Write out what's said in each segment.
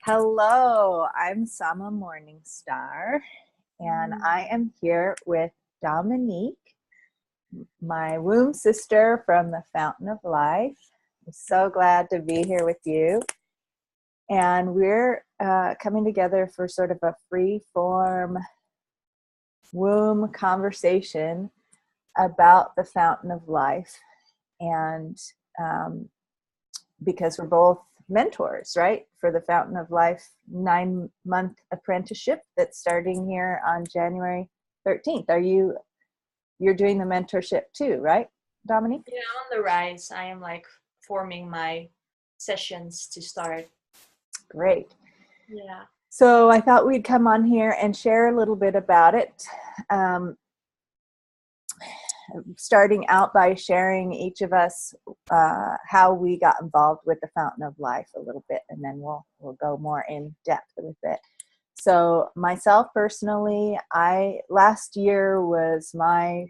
Hello, I'm Sama Morningstar, and I am here with Dominique, my womb sister from the Fountain of Life. I'm so glad to be here with you. And we're coming together for sort of a free form womb conversation about the Fountain of Life. And because we're both mentors, right, for the Fountain of Life 9-month apprenticeship that's starting here on January 13th. You're doing the mentorship too, right, Dominique? Yeah, on the rise. I am like forming my sessions to start. Great. Yeah. So I thought we'd come on here and share a little bit about it. Starting out by sharing each of us how we got involved with the Fountain of Life a little bit, and then we'll go more in depth with it. So myself personally, last year was my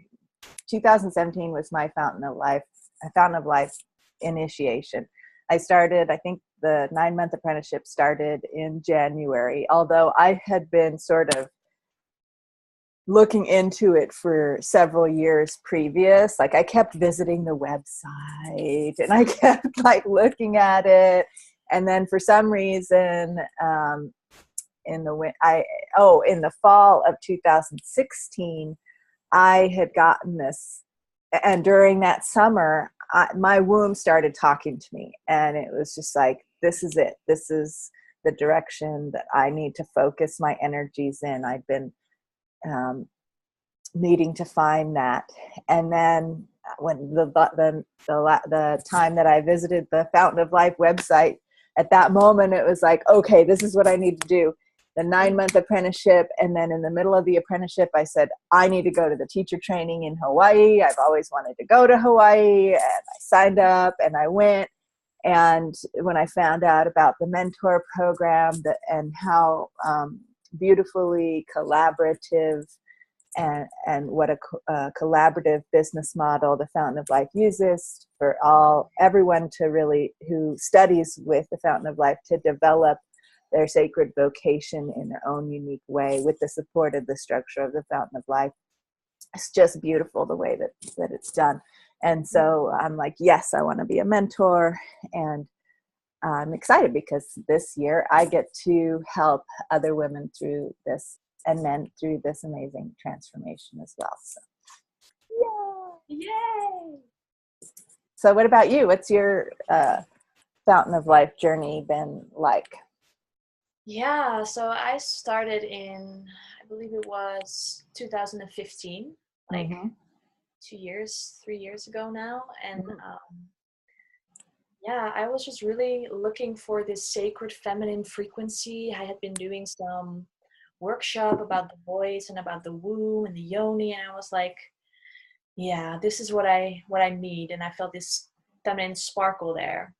2017 was my Fountain of Life initiation. I started, I think the 9-month apprenticeship started in January, although I had been sort of looking into it for several years previous. Like I kept visiting the website and I kept like looking at it. And then for some reason, in the fall of 2016, I had gotten this, and during that summer, my womb started talking to me, and it was just like, this is it. This is the direction that I need to focus my energies in. I've been needing to find that. And then when the time that I visited the Fountain of Life website, at that moment it was like, okay, this is what I need to do. The 9-month apprenticeship, and then in the middle of the apprenticeship I said, I need to go to the teacher training in Hawaii. I've always wanted to go to Hawaii, and I signed up and I went. And when I found out about the mentor program and how beautifully collaborative and what a collaborative business model the Fountain of Life uses for everyone to really, who studies with the Fountain of Life, to develop their sacred vocation in their own unique way with the support of the structure of the Fountain of Life. It's just beautiful the way that it's done. And so I'm like, yes, I want to be a mentor. And I'm excited because this year I get to help other women through this, and men through this amazing transformation as well. So, Yay! So what about you? What's your Fountain of Life journey been like? Yeah, so I started I believe it was 2015, like 3 years ago now. And yeah, I was just really looking for this sacred feminine frequency. I had been doing some workshop about the voice and about the womb and the yoni, and I was like, yeah, this is what I need. And I felt this feminine sparkle there.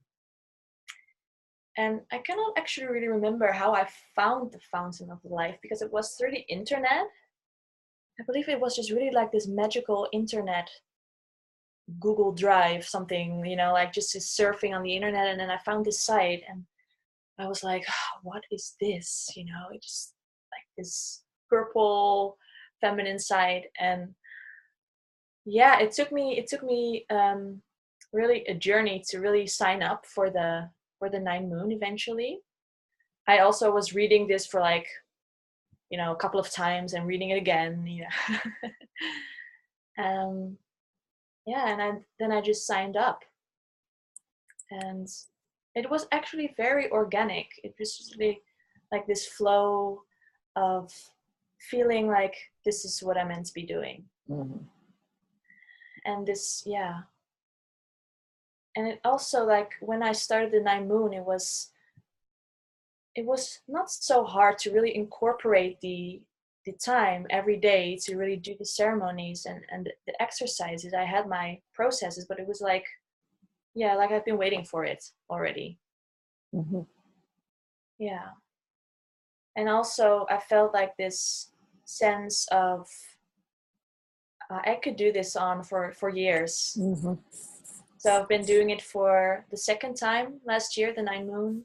And I cannot actually really remember how I found the Fountain of Life, because it was through the internet. I believe it was just really like this magical internet Google Drive something, like just surfing on the internet. And then I found this site and I was like, oh, what is this? It just like this purple feminine site. And yeah, it took me really a journey to really sign up for the 9 moon eventually. I also was reading this for like, a couple of times and reading it again, yeah, and then I just signed up. And it was actually very organic. It was really like this flow of feeling like this is what I'm meant to be doing. Mm-hmm. And this, yeah. And it also, like, when I started the 9 moon, it was not so hard to really incorporate the time every day to really do the ceremonies and the exercises. I had my processes, but it was like, yeah, like I've been waiting for it already. Mm-hmm. Yeah. And also I felt like this sense of I could do this on for years. Mm-hmm. So I've been doing it for the second time last year, the 9 moon.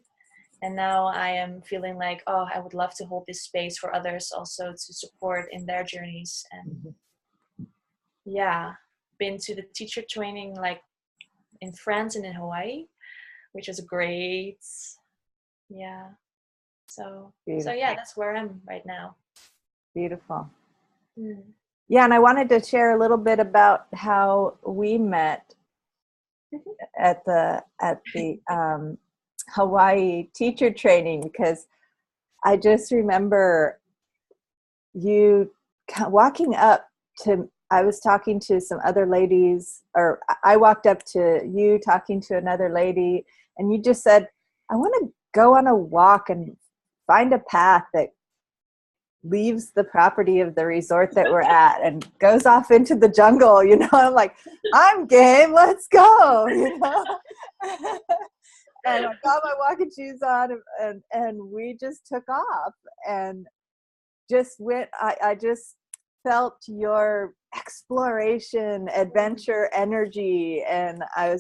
And now I am feeling like, oh, I would love to hold this space for others also to support in their journeys. And yeah, been to the teacher training like in France and in Hawaii, which was great. Yeah. So Beautiful. yeah, that's where I'm right now. Beautiful. Mm. Yeah, and I wanted to share a little bit about how we met at the Hawaii teacher training, because I just remember you walking up to, I was talking to some other ladies, or I walked up to you talking to another lady, and you just said, I want to go on a walk and find a path that leaves the property of the resort that we're at and goes off into the jungle, you know. I'm like, I'm game, let's go, you know. And I got my walking shoes on, and we just took off and just went. I just felt your exploration, adventure energy, and I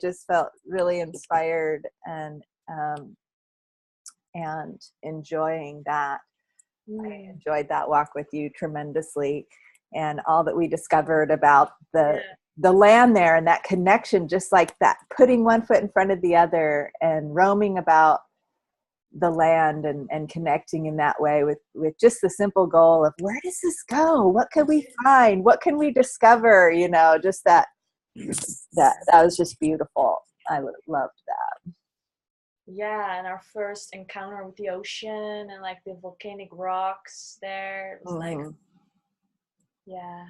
just felt really inspired and enjoying that. I enjoyed that walk with you tremendously, and all that we discovered about the land there, and that connection, just like that, putting one foot in front of the other and roaming about the land and connecting in that way with just the simple goal of, where does this go? What can we find? What can we discover? You know, just that was just beautiful. I loved that. Yeah, and our first encounter with the ocean and like the volcanic rocks there. It was like, yeah.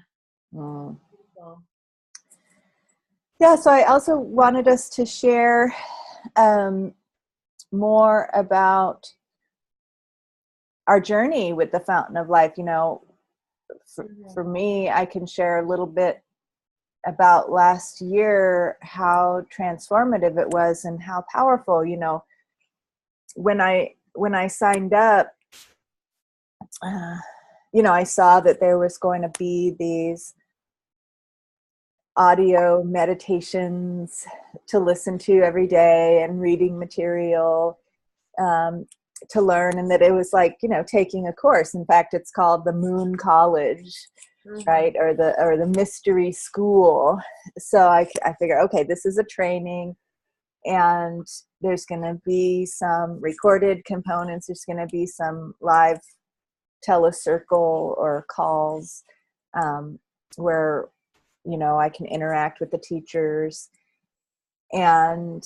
Beautiful. Yeah, so I also wanted us to share more about our journey with the Fountain of Life. You know, for me, I can share a little bit about last year, how transformative it was and how powerful. You know, when I signed up, you know, I saw that there was going to be these audio meditations to listen to every day and reading material to learn, and that it was like, you know, taking a course. In fact, it's called the Moon College, right? Or the Mystery School. So I figure, okay, this is a training, and there's going to be some recorded components. There's going to be some live telecircle or calls where, you know, I can interact with the teachers. And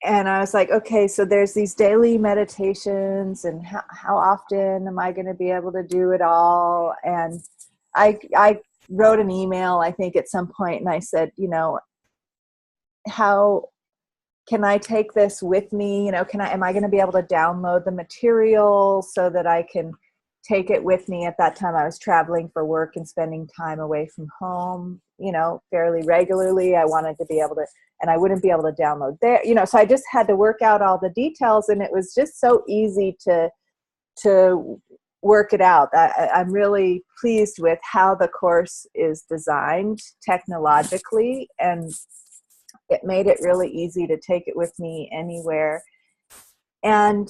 I was like, okay, so there's these daily meditations, and how often am I going to be able to do it all? And I wrote an email, I think, at some point, and I said, you know, how can I take this with me? You know, am I going to be able to download the material so that I can take it with me? At that time, I was traveling for work and spending time away from home, you know, fairly regularly. I wanted to be able to, and I wouldn't be able to download there, you know, so I just had to work out all the details, and it was just so easy to work it out. I'm really pleased with how the course is designed technologically, and it made it really easy to take it with me anywhere. And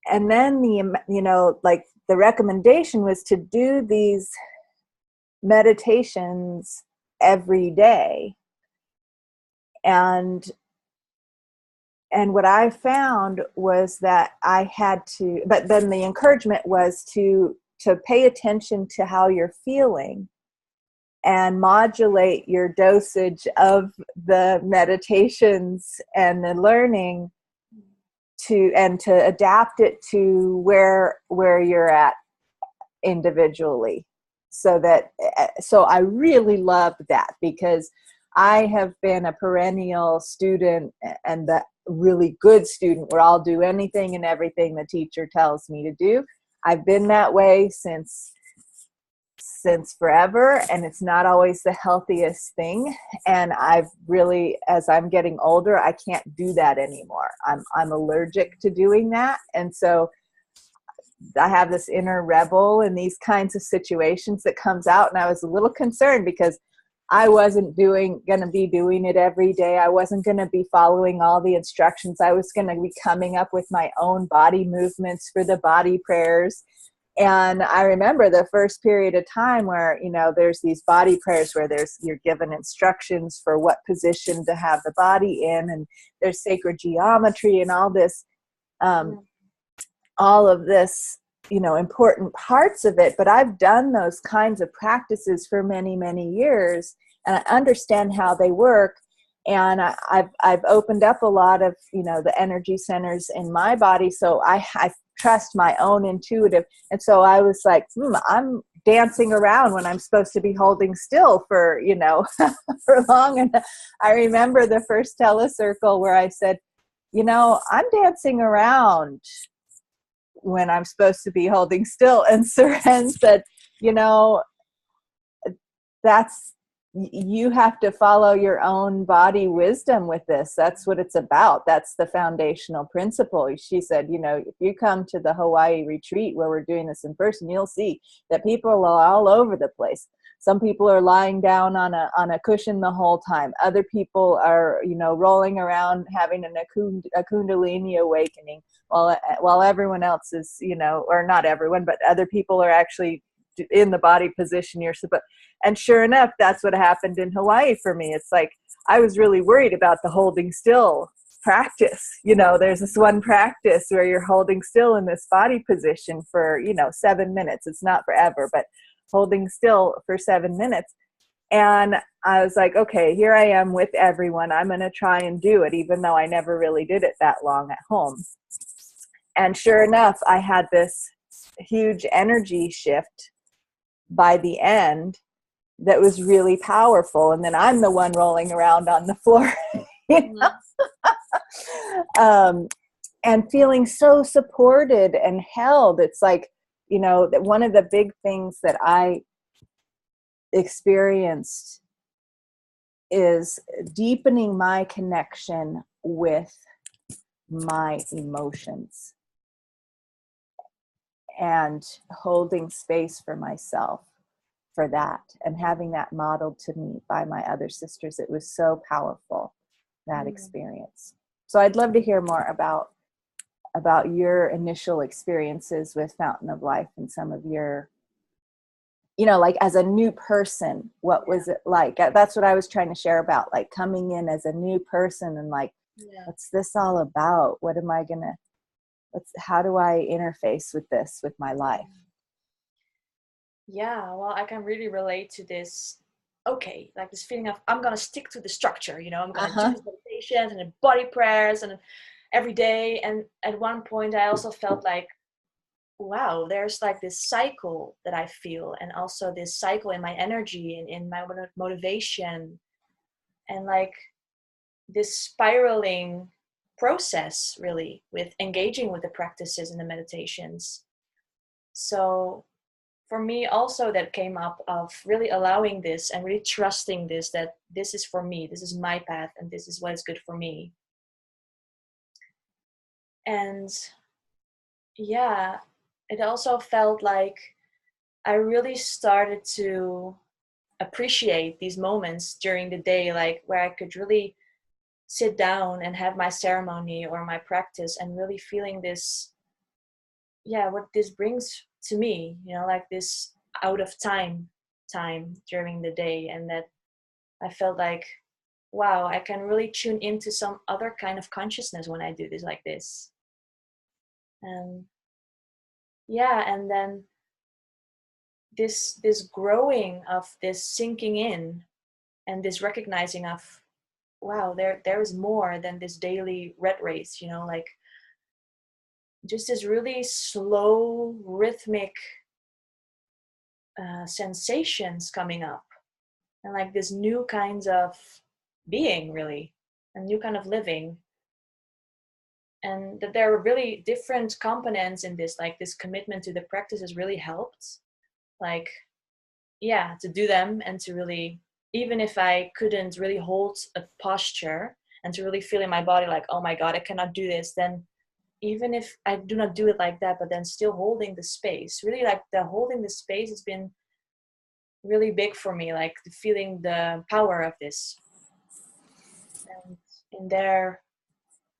then you know, like, the recommendation was to do these meditations every day. And what I found was that I had to, but then the encouragement was to pay attention to how you're feeling and modulate your dosage of the meditations and the learning to adapt it to where you're at individually. So I really loved that, because I have been a perennial student, and the really good student where I'll do anything and everything the teacher tells me to do. I've been that way since forever, and it's not always the healthiest thing. And I've really, as I'm getting older, I can't do that anymore. I'm allergic to doing that. And so I have this inner rebel in these kinds of situations that comes out. And I was a little concerned, because I wasn't going to be doing it every day. I wasn't going to be following all the instructions. I was going to be coming up with my own body movements for the body prayers. And I remember the first period of time where, you know, there's these body prayers where you're given instructions for what position to have the body in, and there's sacred geometry and all of this, you know, important parts of it. But I've done those kinds of practices for many, many years, and I understand how they work. And I've opened up a lot of, you know, the energy centers in my body. So I trust my own intuitive. And so I was like, I'm dancing around when I'm supposed to be holding still for, you know, for long. And I remember the first telecircle where I said, you know, I'm dancing around when I'm supposed to be holding still. And Seren said, you know, you have to follow your own body wisdom with this. That's what it's about. That's the foundational principle. She said, you know, if you come to the Hawaii retreat where we're doing this in person, you'll see that people are all over the place. Some people are lying down on a cushion the whole time. Other people are, you know, rolling around having a kundalini awakening while everyone else is, you know, or not everyone, but other people are actually in the body position you're supposed. And sure enough, that's what happened in Hawaii for me. It's like I was really worried about the holding still practice. You know, there's this one practice where you're holding still in this body position for, you know, 7 minutes. It's not forever, but holding still for 7 minutes. And I was like, okay, here I am with everyone. I'm going to try and do it, even though I never really did it that long at home. And sure enough, I had this huge energy shift by the end that was really powerful. And then I'm the one rolling around on the floor, you know? And feeling so supported and held. It's like, you know, that one of the big things that I experienced is deepening my connection with my emotions and holding space for myself for that, and having that modeled to me by my other sisters. It was so powerful, that experience. So I'd love to hear more about your initial experiences with Fountain of Life and some of your, you know, like as a new person, what was it like? That's what I was trying to share about, like coming in as a new person and like, what's this all about? What am I gonna, how do I interface with this with my life? Yeah, well, I can really relate to this. Okay, like this feeling of I'm gonna stick to the structure, you know, I'm gonna do these meditations and the body prayers and every day. And at one point, I also felt like, wow, there's like this cycle that I feel, and also this cycle in my energy and in my motivation, and like this spiraling process, really, with engaging with the practices and the meditations. So for me also that came up of really allowing this and really trusting this, that this is for me, this is my path, and this is what is good for me. And yeah, it also felt like I really started to appreciate these moments during the day, like where I could really sit down and have my ceremony or my practice and really feeling this, what this brings to me, you know, like this out of time during the day. And that I felt like, wow, I can really tune into some other kind of consciousness when I do this like this. And and then this growing of this sinking in, and this recognizing of, wow, there is more than this daily rat race, you know, like just this really slow rhythmic sensations coming up, and like this new kinds of being, really, a new kind of living. And that there are really different components in this, like this commitment to the practices really helped, like to do them, and to really, even if I couldn't really hold a posture, and to really feel in my body like, oh my god, I cannot do this, then even if I do not do it like that, but then still holding the space, really, like the holding the space has been really big for me, like feeling the power of this. And in there,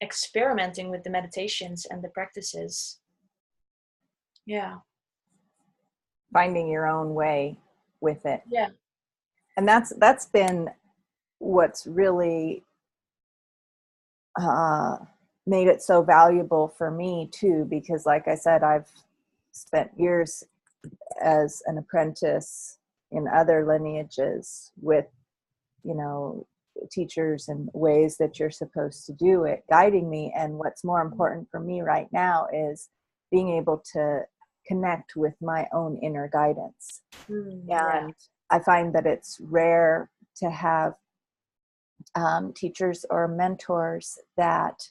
experimenting with the meditations and the practices. Yeah. Finding your own way with it. Yeah. And that's been what's really made it so valuable for me too, because like I said, I've spent years as an apprentice in other lineages with, you know, teachers and ways that you're supposed to do it, guiding me. And what's more important for me right now is being able to connect with my own inner guidance. Yeah. And I find that it's rare to have teachers or mentors that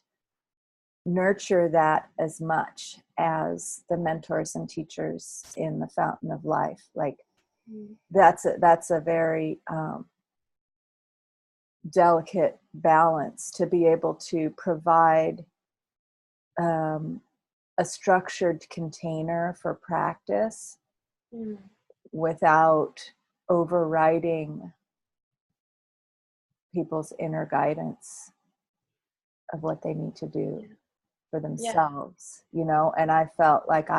nurture that as much as the mentors and teachers in the Fountain of Life. Like that's a very delicate balance to be able to provide a structured container for practice without overriding people's inner guidance of what they need to do for themselves, you know. And I felt like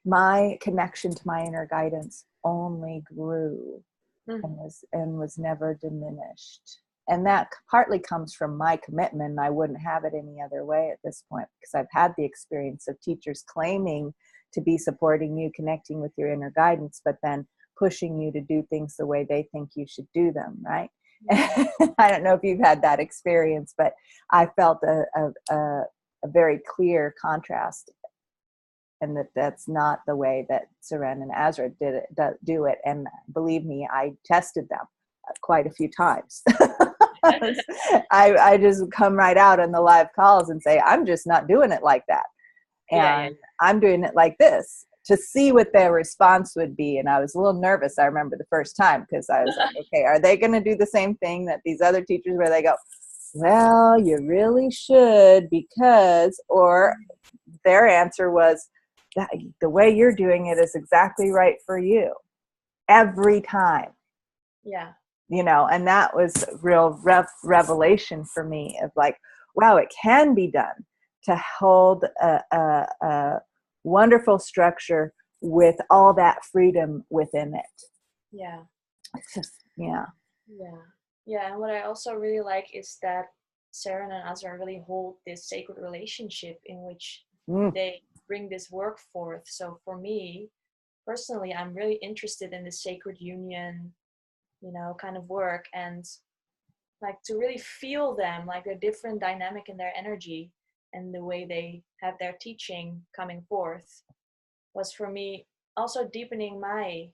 my connection to my inner guidance only grew and was never diminished. And that partly comes from my commitment, and I wouldn't have it any other way at this point, because I've had the experience of teachers claiming to be supporting you, connecting with your inner guidance, but then pushing you to do things the way they think you should do them, right? I don't know if you've had that experience, but I felt a very clear contrast, and that's not the way that Seren and Azra do it. And believe me, I tested them quite a few times. I just come right out in the live calls and say, I'm just not doing it like that. And I'm doing it like this, to see what their response would be. And I was a little nervous, I remember the first time, because I was like, okay, are they going to do the same thing that these other teachers, where they go, well, you really should, because, or their answer was, that the way you're doing it is exactly right for you every time. Yeah. You know, and that was real revelation for me of like, wow, it can be done to hold a wonderful structure with all that freedom within it. Yeah. It's just, yeah. Yeah. Yeah. And what I also really like is that Seren and Azra really hold this sacred relationship in which they bring this work forth. So for me personally, I'm really interested in the sacred union, you know, kind of work, and like to really feel them, like a different dynamic in their energy and the way they have their teaching coming forth was for me also deepening my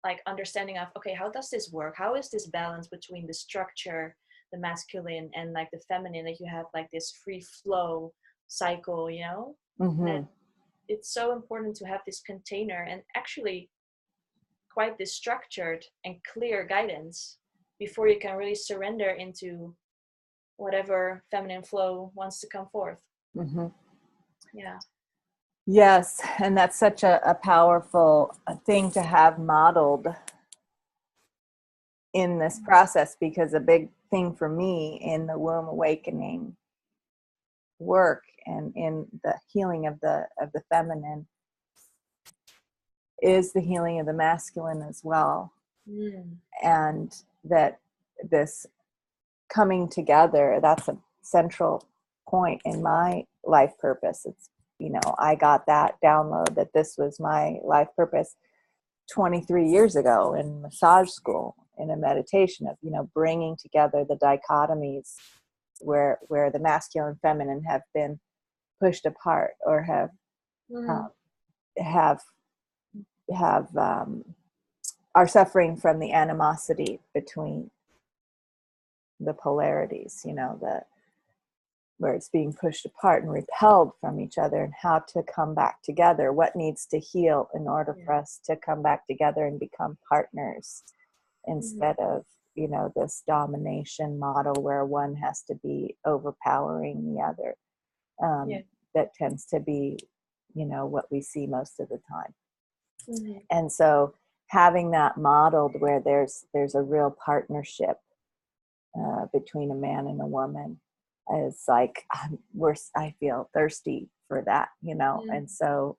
like understanding of, okay, how does this work? How is this balance between the structure, the masculine, and like the feminine, that you have like this free flow cycle, you know? And it's so important to have this container and actually quite this structured and clear guidance before you can really surrender into whatever feminine flow wants to come forth. Yeah. Yes, and that's such a powerful thing to have modeled in this process, because a big thing for me in the womb awakening work and in the healing of the feminine is the healing of the masculine as well. And that this coming together, that's a central point in my life purpose. It's, you know, I got that download that this was my life purpose 23 years ago in massage school, in a meditation of, you know, bringing together the dichotomies where the masculine and feminine have been pushed apart, or are suffering from the animosity between the polarities, you know, where it's being pushed apart and repelled from each other, and how to come back together, what needs to heal in order for us to come back together and become partners, instead of, you know, this domination model where one has to be overpowering the other. That tends to be, you know, what we see most of the time. Mm-hmm. And so having that modeled where there's a real partnership between a man and a woman is like, I feel thirsty for that, you know. Mm-hmm. And so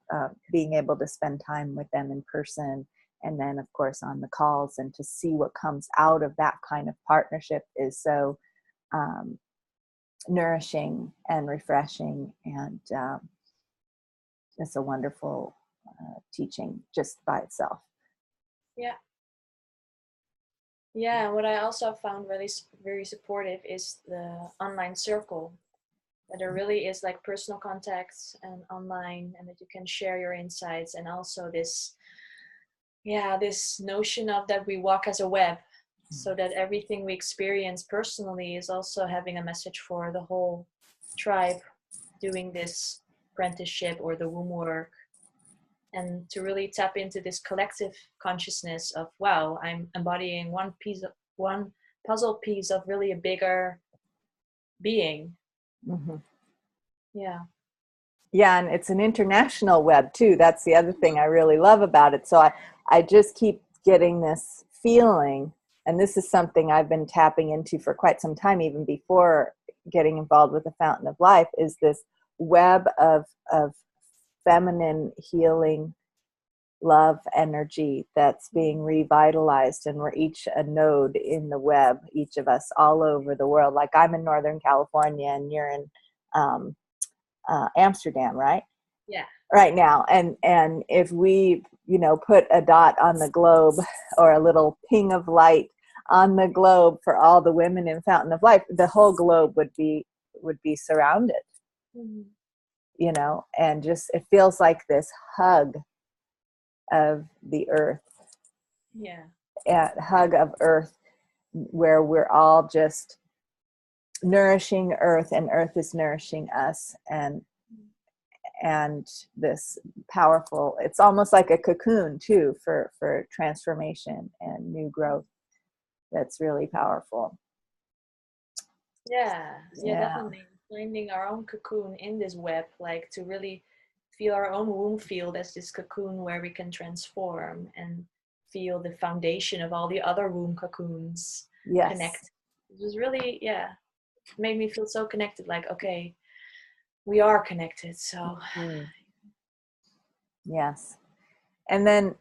being able to spend time with them in person, and then of course on the calls, and to see what comes out of that kind of partnership is so nourishing and refreshing. And it's a wonderful teaching just by itself. Yeah. Yeah, and what I also found really very supportive is the online circle. That there really is like personal contacts and online, and that you can share your insights, and also this, yeah, this notion of that we walk as a web, so that everything we experience personally is also having a message for the whole tribe doing this apprenticeship or the womb work, and to really tap into this collective consciousness of, wow, I'm embodying one puzzle piece of really a bigger being. Mm-hmm. Yeah. Yeah, and it's an international web too. That's the other thing I really love about it. So I just keep getting this feeling, and this is something I've been tapping into for quite some time, even before getting involved with the Fountain of Life, is this web of feminine healing, love energy that's being revitalized, and we're each a node in the web, each of us all over the world. Like I'm in Northern California, and you're in Amsterdam, right? Yeah. Right now. And if we, you know, put a dot on the globe, or a little ping of light on the globe for all the women in Fountain of Life, the whole globe would be surrounded, Mm-hmm. you know. And just, it feels like this hug of the earth, Yeah. hug of earth, where we're all just nourishing earth, and earth is nourishing us. And this powerful, it's almost like a cocoon too, for transformation and new growth. That's really powerful. Yeah. Yeah, Yeah. definitely. Finding our own cocoon in this web, like to really feel our own womb field as this cocoon where we can transform and feel the foundation of all the other womb cocoons Yes. connect. It was really, yeah, made me feel so connected. Like, okay, we are connected. So, Mm. Yes. And then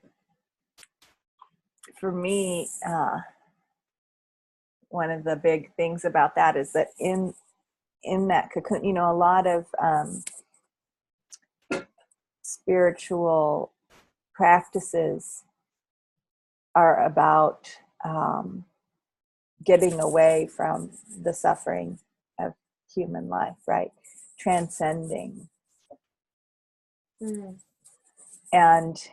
for me, one of the big things about that is that in that cocoon, you know, a lot of spiritual practices are about getting away from the suffering of human life, right? Transcending. mm, And,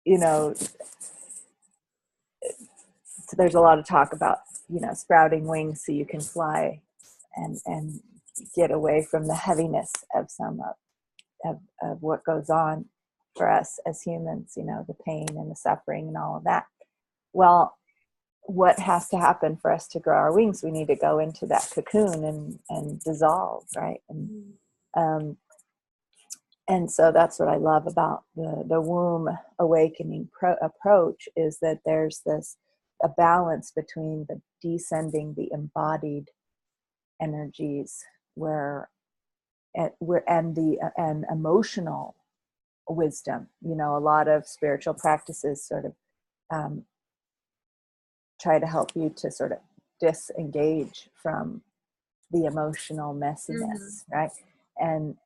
you know, so there's a lot of talk about, you know, sprouting wings so you can fly, and get away from the heaviness of some of what goes on for us as humans, you know, the pain and the suffering and all of that. Well, what has to happen for us to grow our wings? We need to go into that cocoon and dissolve, right? And so that's what I love about the womb awakening approach, is that there's a balance between the descending, the embodied energies, and emotional wisdom. You know, a lot of spiritual practices sort of try to help you to sort of disengage from the emotional messiness, right? And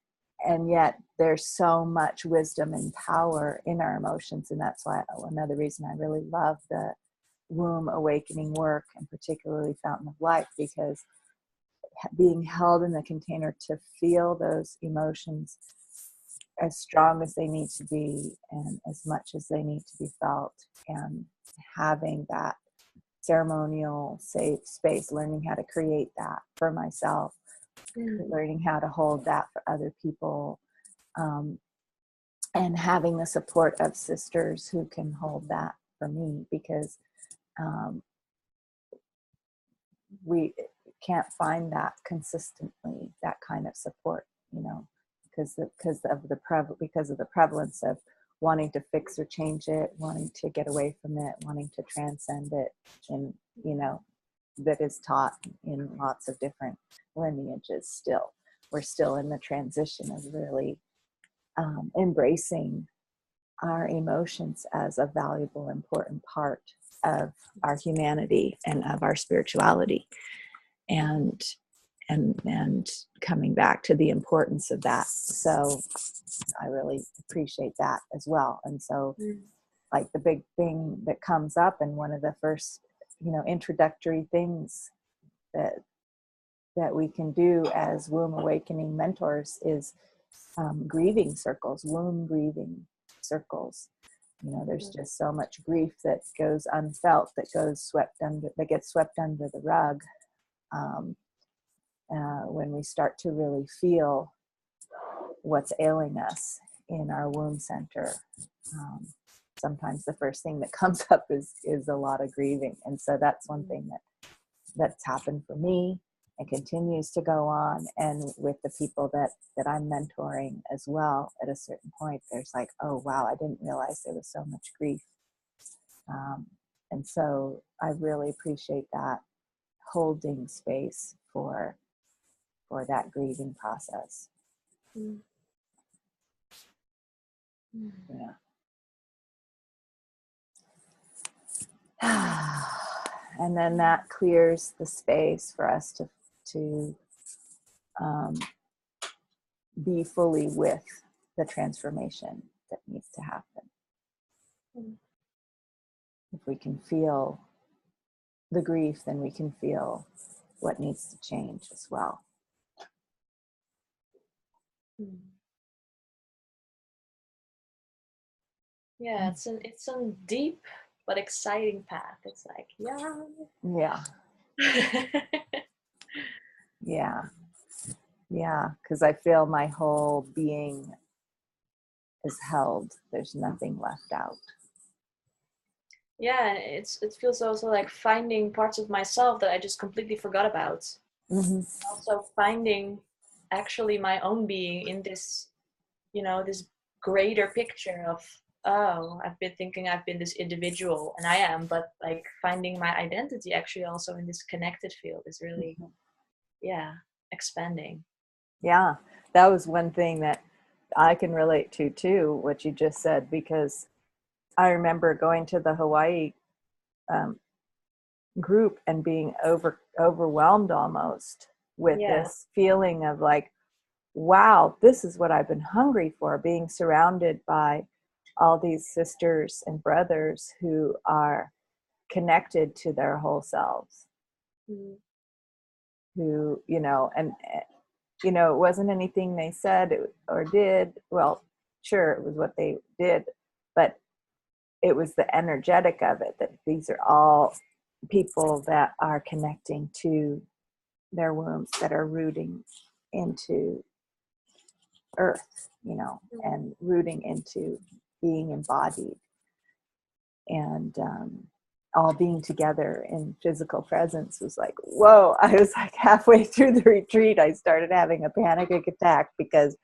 yet there's so much wisdom and power in our emotions, and that's why another reason I really love the womb awakening work, and particularly Fountain of Life, because being held in the container to feel those emotions as strong as they need to be, and as much as they need to be felt, and having that ceremonial safe space, learning how to create that for myself, learning how to hold that for other people, and having the support of sisters who can hold that for me, because we can't find that consistently, that kind of support, you know, because of the prevalence of wanting to fix or change it, wanting to get away from it, wanting to transcend it, and that is taught in lots of different lineages. Still, we're still in the transition of really embracing our emotions as a valuable, important part of our humanity and of our spirituality, and coming back to the importance of that. So I really appreciate that as well. And so like the big thing that comes up, and one of the first introductory things that we can do as womb awakening mentors is grieving circles, womb grieving circles. There's just so much grief that goes unfelt, that gets swept under the rug, when we start to really feel what's ailing us in our womb center. Sometimes the first thing that comes up is a lot of grieving. And so that's one thing that's happened for me and continues to go on. And with the people that I'm mentoring as well, at a certain point, there's like, oh, wow, I didn't realize there was so much grief. And so I really appreciate that, holding space for that grieving process. Yeah. And then that clears the space for us to be fully with the transformation that needs to happen. If we can feel the grief, then we can feel what needs to change as well. Yeah, it's a deep but exciting path. It's like, Yeah. Because I feel my whole being is held. There's nothing left out. Yeah, it feels also like finding parts of myself that I just completely forgot about. Also finding actually my own being in this, this greater picture of, oh, I've been thinking I've been this individual, and I am, but like finding my identity actually also in this connected field is really, expanding. Yeah, that was one thing that I can relate to too, what you just said, because I remember going to the Hawaii group and being overwhelmed almost with this feeling of like, wow, this is what I've been hungry for, being surrounded by all these sisters and brothers who are connected to their whole selves, who, and it wasn't anything they said or did. Well, sure, it was what they did, but it was the energetic of it, that these are all people that are connecting to their wombs, that are rooting into earth, and rooting into being embodied, and all being together in physical presence was like, whoa. I was like halfway through the retreat, I started having a panic attack because,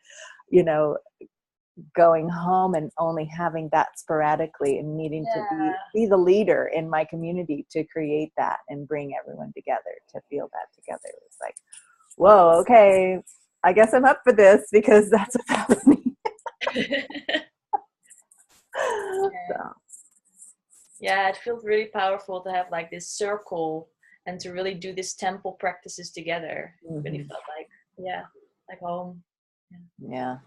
going home and only having that sporadically and needing to be the leader in my community to create that and bring everyone together to feel that together. It was like, whoa, okay, I guess I'm up for this, because that's what's happening. Yeah, it feels really powerful to have like this circle and to really do these temple practices together. It really felt like, like home. Yeah.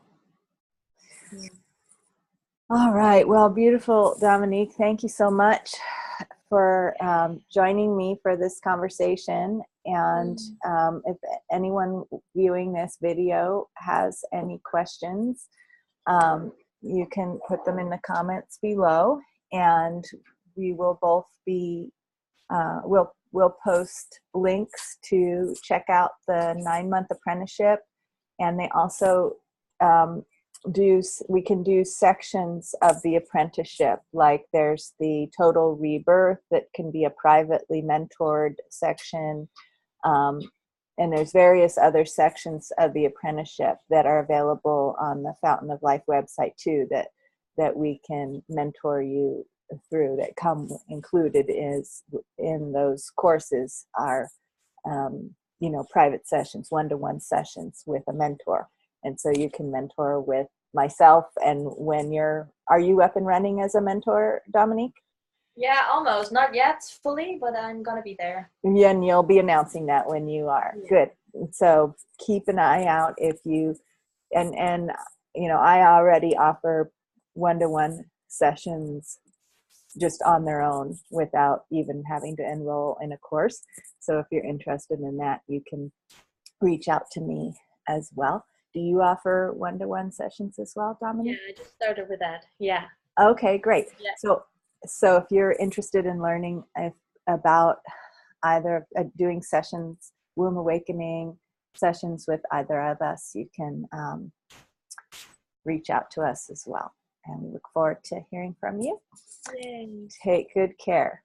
All right. Well, beautiful, Dominique. Thank you so much for joining me for this conversation. And if anyone viewing this video has any questions, you can put them in the comments below, and we will both be, we'll post links to check out the 9-month apprenticeship. And they also we can do sections of the apprenticeship, like there's the total rebirth that can be a privately mentored section, And there's various other sections of the apprenticeship that are available on the Fountain of Life website too, that we can mentor you through, that come included is in those courses are, private sessions, one-to-one sessions with a mentor. And so you can mentor with myself. And are you up and running as a mentor, Dominique? Yeah, almost. Not yet fully, but I'm going to be there. Yeah, and you'll be announcing that when you are. Yeah. Good. So keep an eye out if you, and I already offer one-to-one sessions just on their own without even having to enroll in a course. So if you're interested in that, you can reach out to me as well. Do you offer one-to-one sessions as well, Dominique? Yeah, I just started with that. Yeah. Okay, great. Yeah. So if you're interested in learning about either doing sessions, womb awakening sessions with either of us, you can reach out to us as well. And we look forward to hearing from you. Yay. Take good care.